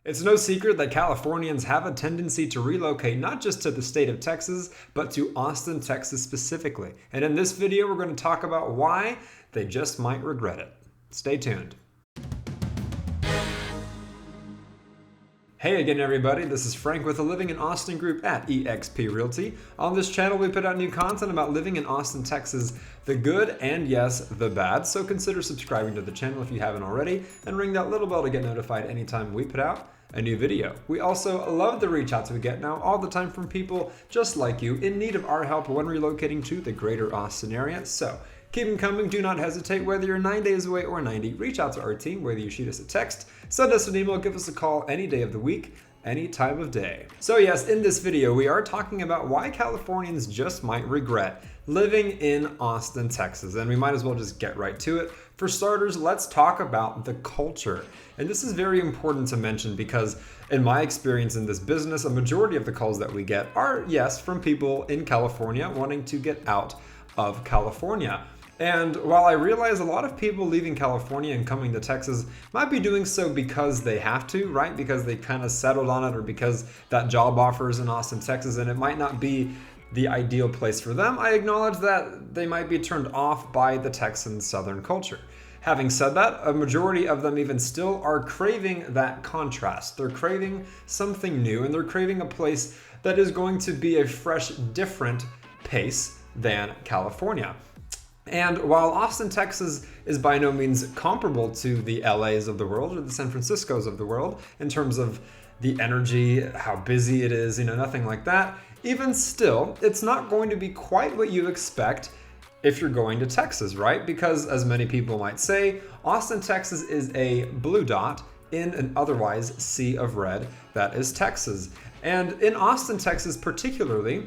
It's no secret that Californians have a tendency to relocate not just to the state of Texas, but to Austin, Texas specifically. And in this video, we're going to talk about why they just might regret it. Stay tuned. Hey again everybody, this is Frank with the Living in Austin group at eXp Realty. On this channel we put out new content about living in Austin, Texas, the good and yes, the bad. So consider subscribing to the channel if you haven't already and ring that little bell to get notified anytime we put out a new video. We also love the reach outs we get now all the time from people just like you in need of our help when relocating to the greater Austin area. So keep them coming, do not hesitate. Whether you're 9 days away or 90, reach out to our team, whether you shoot us a text, send us an email, give us a call any day of the week, any time of day. So yes, in this video, we are talking about why Californians just might regret living in Austin, Texas. And we might as well just get right to it. For starters, let's talk about the culture. And this is very important to mention because in my experience in this business, a majority of the calls that we get are, yes, from people in California wanting to get out of California. And while I realize a lot of people leaving California and coming to Texas might be doing so because they have to, right? Because they kind of settled on it or because that job offer is in Austin, Texas, and it might not be the ideal place for them, I acknowledge that they might be turned off by the Texan Southern culture. Having said that, a majority of them even still are craving that contrast. They're craving something new and they're craving a place that is going to be a fresh, different pace than California. And while Austin, Texas is by no means comparable to the LAs of the world or the San Franciscos of the world in terms of the energy, how busy it is, nothing like that, even still, it's not going to be quite what you expect if you're going to Texas, right? Because as many people might say, Austin, Texas is a blue dot in an otherwise sea of red that is Texas. And in Austin, Texas particularly,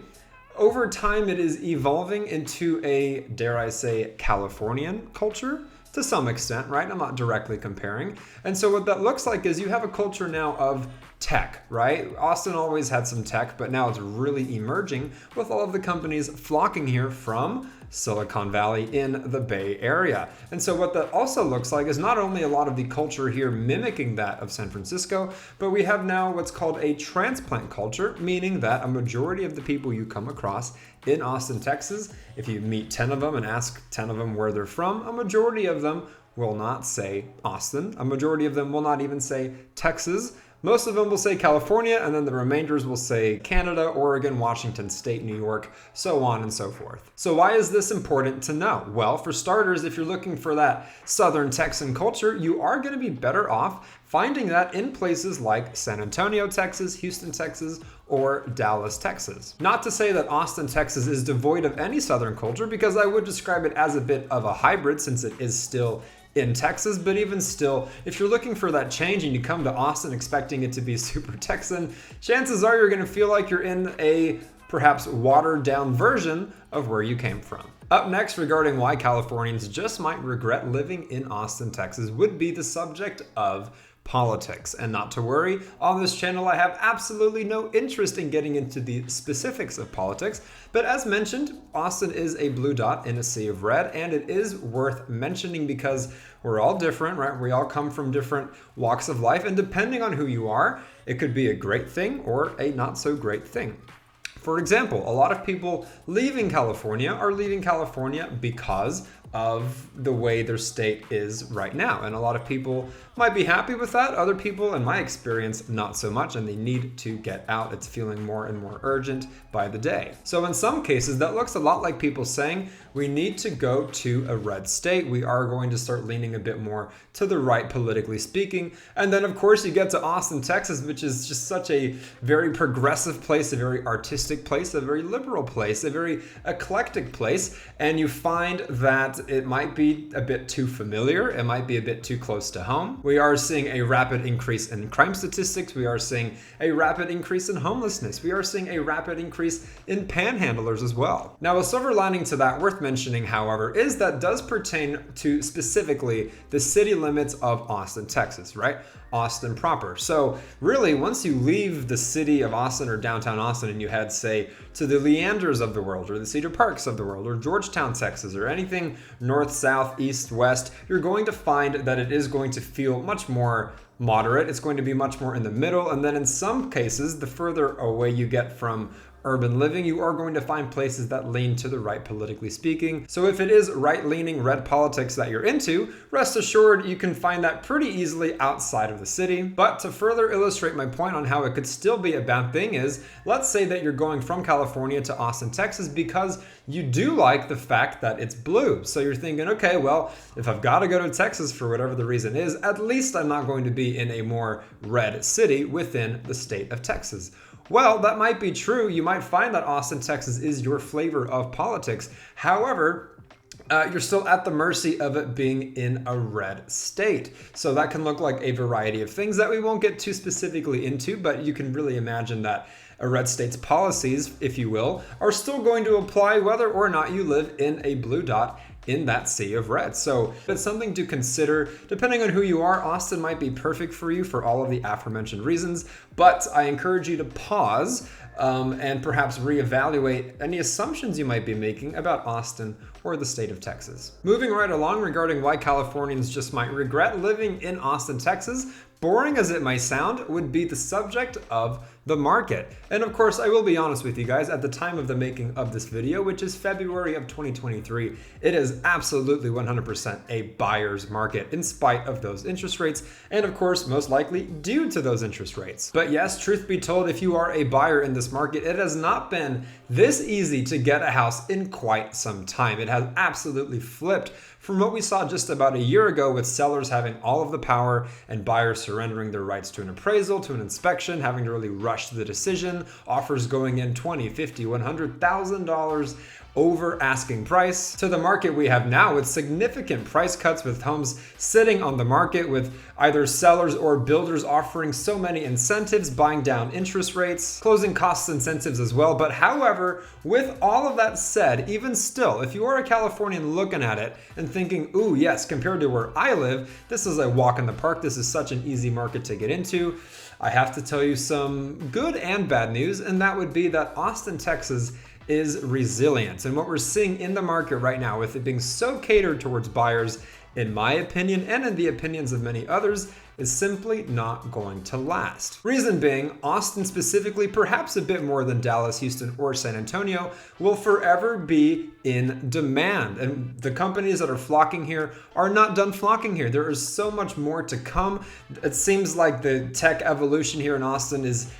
over time, it is evolving into a, dare I say, Californian culture to some extent, right? I'm not directly comparing. And so what that looks like is you have a culture now of tech, right? Austin always had some tech, but now it's really emerging with all of the companies flocking here from Silicon Valley in the Bay Area. And so what that also looks like is not only a lot of the culture here mimicking that of San Francisco, but we have now what's called a transplant culture, meaning that a majority of the people you come across in Austin, Texas, if you meet 10 of them and ask 10 of them where they're from, a majority of them will not say Austin. A majority of them will not even say Texas. Most of them will say California, and then the remainders will say Canada, Oregon, Washington State, New York, so on and so forth. So why is this important to know? Well, for starters, if you're looking for that Southern Texan culture, you are going to be better off finding that in places like San Antonio, Texas, Houston, Texas, or Dallas, Texas. Not to say that Austin, Texas is devoid of any Southern culture, because I would describe it as a bit of a hybrid since it is still in Texas, but even still, if you're looking for that change and you come to Austin expecting it to be super Texan, chances are you're going to feel like you're in a perhaps watered down version of where you came from. Up next, regarding why Californians just might regret living in Austin, Texas, would be the subject of politics. And not to worry, on this channel I have absolutely no interest in getting into the specifics of politics, but as mentioned, Austin is a blue dot in a sea of red, and it is worth mentioning because we're all different, right? We all come from different walks of life, and depending on who you are, it could be a great thing or a not so great thing. For example, a lot of people leaving California are leaving California because of the way their state is right now. And a lot of people might be happy with that. Other people, in my experience, not so much, and they need to get out. It's feeling more and more urgent by the day. So in some cases, that looks a lot like people saying, we need to go to a red state. We are going to start leaning a bit more to the right, politically speaking. And then, of course, you get to Austin, Texas, which is just such a very progressive place, a very artistic place, a very liberal place, a very eclectic place. And you find that it might be a bit too familiar. It might be a bit too close to home. We are seeing a rapid increase in crime statistics. We are seeing a rapid increase in homelessness. We are seeing a rapid increase in panhandlers as well. Now, a silver lining to that worth mentioning, however, is that does pertain to specifically the city limits of Austin, Texas, right? Austin proper. So really, once you leave the city of Austin or downtown Austin and you head, say, to the Leanders of the world or the Cedar Parks of the world or Georgetown, Texas, or anything north, south, east, west, you're going to find that it is going to feel much more moderate. It's going to be much more in the middle. And then in some cases, the further away you get from urban living, you are going to find places that lean to the right, politically speaking. So if it is right-leaning red politics that you're into, rest assured you can find that pretty easily outside of the city. But to further illustrate my point on how it could still be a bad thing is, let's say that you're going from California to Austin, Texas, because you do like the fact that it's blue. So you're thinking, okay, well, if I've got to go to Texas for whatever the reason is, at least I'm not going to be in a more red city within the state of Texas. Well, that might be true. You might find that Austin, Texas is your flavor of politics. However, you're still at the mercy of it being in a red state. So that can look like a variety of things that we won't get too specifically into, but you can really imagine that a red state's policies, if you will, are still going to apply whether or not you live in a blue dot in that sea of red. So it's something to consider. Depending on who you are, Austin might be perfect for you for all of the aforementioned reasons, but I encourage you to pause and perhaps reevaluate any assumptions you might be making about Austin or the state of Texas. Moving right along regarding why Californians just might regret living in Austin, Texas, boring as it may sound, would be the subject of the market. And of course, I will be honest with you guys, at the time of the making of this video, which is February of 2023, it is absolutely 100% a buyer's market in spite of those interest rates, and of course, most likely due to those interest rates. But yes, truth be told, if you are a buyer in this market, it has not been this easy to get a house in quite some time. It has absolutely flipped from what we saw just about a year ago, with sellers having all of the power and buyers surrendering their rights to an appraisal, to an inspection, having to really rush to the decision, offers going in $20,000, $50,000, $100,000 over asking price, to the market we have now with significant price cuts, with homes sitting on the market with either sellers or builders offering so many incentives, buying down interest rates, closing costs incentives as well. But however, with all of that said, even still, if you are a Californian looking at it and thinking, ooh, yes, compared to where I live, this is a walk in the park, this is such an easy market to get into, I have to tell you some good and bad news, and that would be that Austin, Texas is resilient. And what we're seeing in the market right now, with it being so catered towards buyers, in my opinion, and in the opinions of many others, is simply not going to last. Reason being, Austin specifically, perhaps a bit more than Dallas, Houston, or San Antonio, will forever be in demand. And the companies that are flocking here are not done flocking here. There is so much more to come. It seems like the tech evolution here in Austin is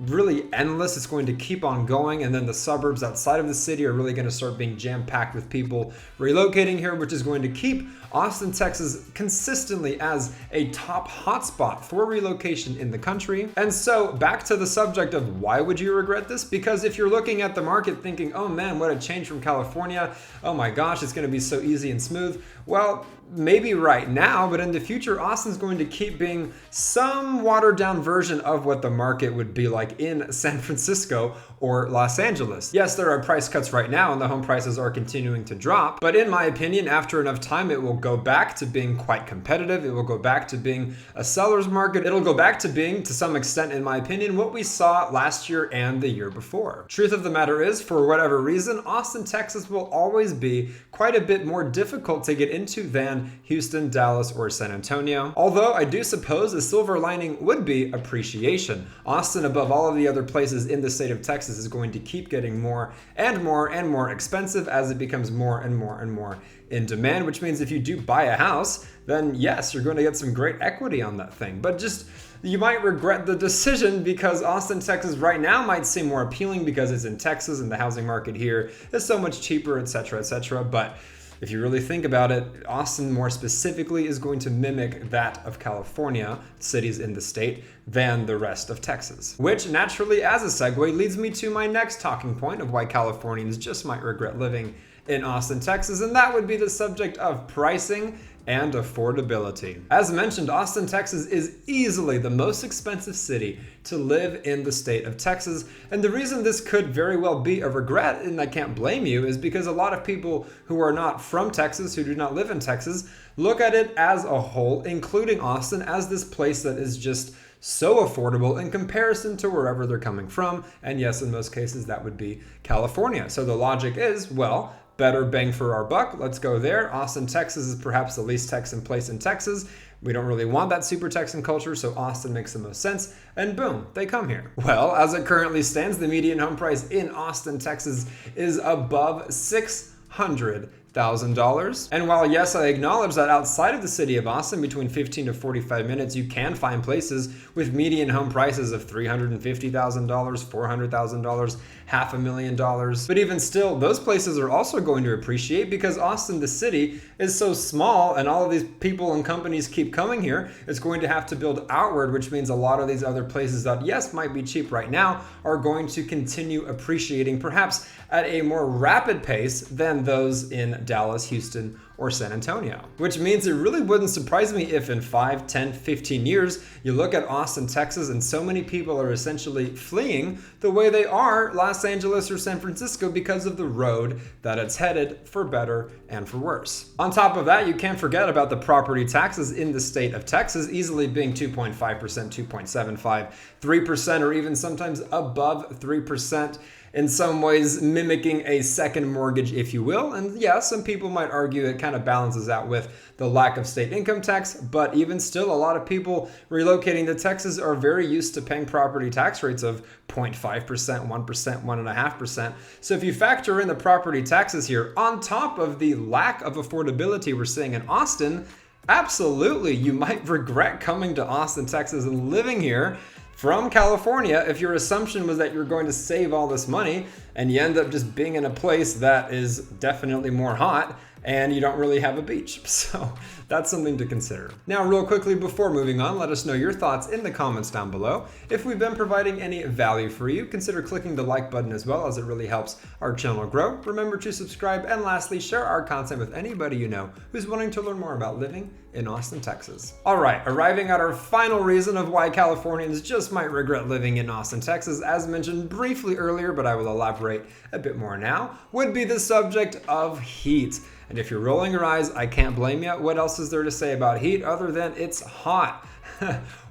really endless. It's going to keep on going, and then the suburbs outside of the city are really going to start being jam-packed with people relocating here, which is going to keep Austin, Texas consistently as a top hotspot for relocation in the country. And so back to the subject of why would you regret this? Because if you're looking at the market thinking, oh man, what a change from California, oh my gosh, it's going to be so easy and smooth. Well, maybe right now, but in the future, Austin's going to keep being some watered down version of what the market would be like in San Francisco or Los Angeles. Yes, there are price cuts right now and the home prices are continuing to drop, but in my opinion, after enough time, it will go back to being quite competitive. It will go back to being a seller's market. It'll go back to being, to some extent, in my opinion, what we saw last year and the year before. Truth of the matter is, for whatever reason, Austin, Texas will always be quite a bit more difficult to get into than Houston, Dallas, or San Antonio. Although I do suppose the silver lining would be appreciation. Austin, above all of the other places in the state of Texas, is going to keep getting more and more and more expensive as it becomes more and more and more in demand, which means if you do buy a house, then yes, you're going to get some great equity on that thing. But just, you might regret the decision because Austin, Texas right now might seem more appealing because it's in Texas and the housing market here is so much cheaper, etc., etc. But if you really think about it, Austin more specifically is going to mimic that of California, cities in the state, than the rest of Texas. Which naturally, as a segue, leads me to my next talking point of why Californians just might regret living in Austin, Texas, and that would be the subject of pricing and affordability. As mentioned, Austin, Texas is easily the most expensive city to live in the state of Texas. And the reason this could very well be a regret, and I can't blame you, is because a lot of people who are not from Texas, who do not live in Texas, look at it as a whole, including Austin, as this place that is just so affordable in comparison to wherever they're coming from. And yes, in most cases, that would be California. So the logic is, well, better bang for our buck, let's go there. Austin, Texas is perhaps the least Texan place in Texas, We don't really want that super Texan culture, so Austin makes the most sense, and boom, they come here. Well, as it currently stands, the median home price in Austin, Texas is above $600,000. And while yes, I acknowledge that outside of the city of Austin, between 15 to 45 minutes, you can find places with median home prices of $350,000, $400,000, $500,000. But even still, those places are also going to appreciate because Austin, the city, is so small and all of these people and companies keep coming here. It's going to have to build outward, which means a lot of these other places that, yes, might be cheap right now are going to continue appreciating perhaps at a more rapid pace than those in Dallas, Houston, or San Antonio. Which means it really wouldn't surprise me if in 5, 10, 15 years, you look at Austin, Texas, and so many people are essentially fleeing the way they are Los Angeles or San Francisco because of the road that it's headed, for better and for worse. On top of that, you can't forget about the property taxes in the state of Texas, easily being 2.5%, 2.75, 3%, or even sometimes above 3%. In some ways mimicking a second mortgage, if you will. And yeah, some people might argue it kind of balances out with the lack of state income tax, but even still, a lot of people relocating to Texas are very used to paying property tax rates of 0.5%, 1%, 1.5%. So if you factor in the property taxes here, on top of the lack of affordability we're seeing in Austin, absolutely, you might regret coming to Austin, Texas and living here from California if your assumption was that you're going to save all this money and you end up just being in a place that is definitely more hot and you don't really have a beach. So that's something to consider. Now, real quickly before moving on, let us know your thoughts in the comments down below. If we've been providing any value for you, consider clicking the like button as well, as it really helps our channel grow. Remember to subscribe, and lastly, share our content with anybody you know who's wanting to learn more about living in Austin, Texas. All right, arriving at our final reason of why Californians just might regret living in Austin, Texas, as mentioned briefly earlier, but I will elaborate a bit more now, would be the subject of heat. And if you're rolling your eyes, I can't blame you. What else is there to say about heat other than it's hot?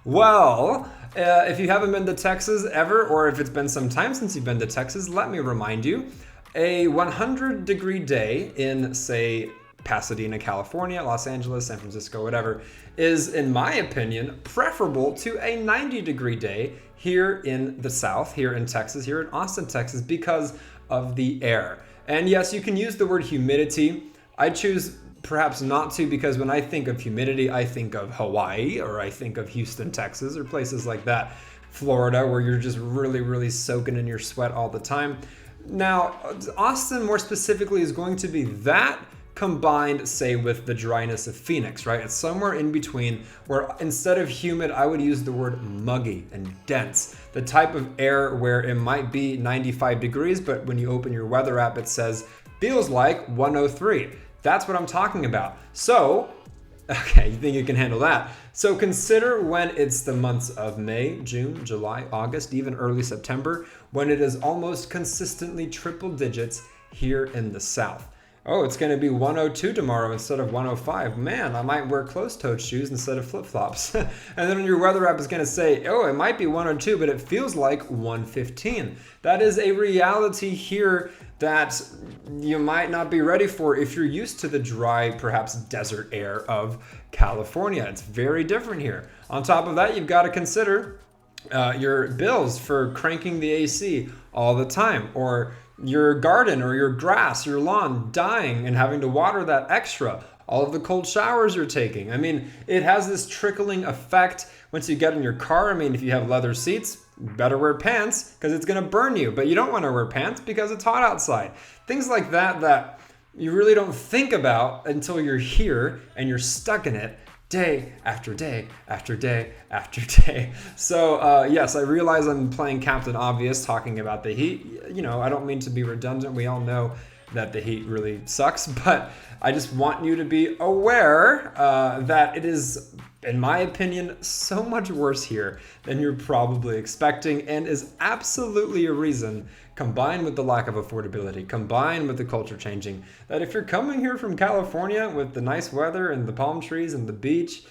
Well, if you haven't been to Texas ever, or if it's been some time since you've been to Texas, let me remind you, a 100-degree day in, say, Pasadena, California, Los Angeles, San Francisco, whatever, is, in my opinion, preferable to a 90-degree day here in the South, here in Texas, here in Austin, Texas, because of the air. And yes, you can use the word humidity. I choose perhaps not to, because when I think of humidity, I think of Hawaii, or I think of Houston, Texas, or places like that. Florida, where you're just really, really soaking in your sweat all the time. Now, Austin more specifically is going to be that combined, say, with the dryness of Phoenix, right? It's somewhere in between, where instead of humid, I would use the word muggy and dense. The type of air where it might be 95 degrees, but when you open your weather app, it says, feels like 103. That's what I'm talking about. So, okay, you think you can handle that. So consider when it's the months of May, June, July, August, even early September, when it is almost consistently triple digits here in the South. Oh, it's going to be 102 tomorrow instead of 105. Man, I might wear closed-toed shoes instead of flip-flops. And then your weather app is going to say, oh, it might be 102, but it feels like 115. That is a reality here that you might not be ready for if you're used to the dry, perhaps desert air of California. It's very different here. On top of that, you've got to consider your bills for cranking the AC all the time, or your garden or your grass, your lawn dying and having to water that extra. All of the cold showers you're taking. I mean, it has this trickling effect once you get in your car. I mean, if you have leather seats, better wear pants because it's going to burn you, but you don't want to wear pants because it's hot outside. Things like that that you really don't think about until you're here and you're stuck in it day after day after day after day. So yes, I realize I'm playing Captain Obvious talking about the heat. You know, I don't mean to be redundant. We all know that the heat really sucks, but I just want you to be aware that it is, in my opinion, so much worse here than you're probably expecting, and is absolutely a reason, combined with the lack of affordability, combined with the culture changing, that if you're coming here from California with the nice weather and the palm trees and the beach,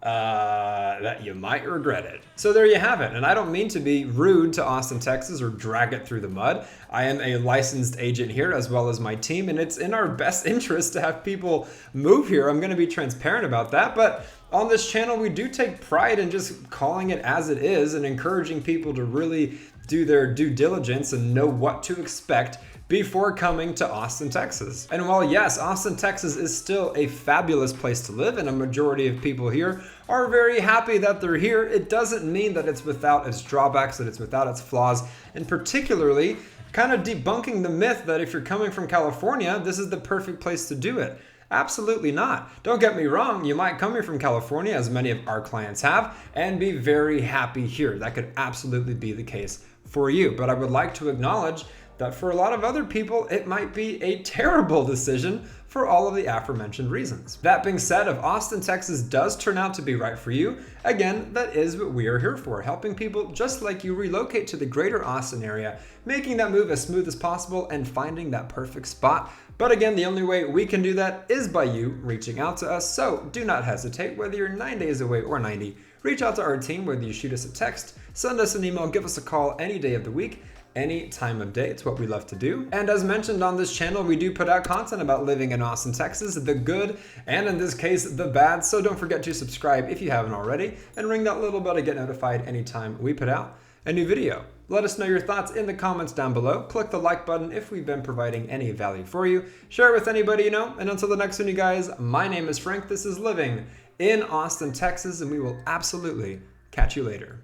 that you might regret it. So there you have it. And I don't mean to be rude to Austin, Texas, or drag it through the mud. I am a licensed agent here as well as my team, and it's in our best interest to have people move here. I'm going to be transparent about that, but On this channel, we do take pride in just calling it as it is and encouraging people to really do their due diligence and know what to expect before coming to Austin, Texas. And while yes, Austin, Texas is still a fabulous place to live and a majority of people here are very happy that they're here, it doesn't mean that it's without its drawbacks, that it's without its flaws, and particularly kind of debunking the myth that if you're coming from California, this is the perfect place to do it. Absolutely not. Don't get me wrong, you might come here from California, as many of our clients have, and be very happy here. That could absolutely be the case for you. But I would like to acknowledge that for a lot of other people, it might be a terrible decision for all of the aforementioned reasons. That being said, if Austin, Texas does turn out to be right for you, again, that is what we are here for, helping people just like you relocate to the greater Austin area, making that move as smooth as possible and finding that perfect spot. But again, the only way we can do that is by you reaching out to us. So do not hesitate, whether you're 9 days away or 90, reach out to our team, whether you shoot us a text, send us an email, give us a call any day of the week, any time of day. It's what we love to do. And as mentioned on this channel, we do put out content about living in Austin, Texas, the good, and in this case, the bad. So don't forget to subscribe if you haven't already, and ring that little bell to get notified anytime we put out a new video. Let us know your thoughts in the comments down below. Click the like button if we've been providing any value for you. Share it with anybody you know. And until the next one, you guys, my name is Frank. This is Living in Austin, Texas, and we will absolutely catch you later.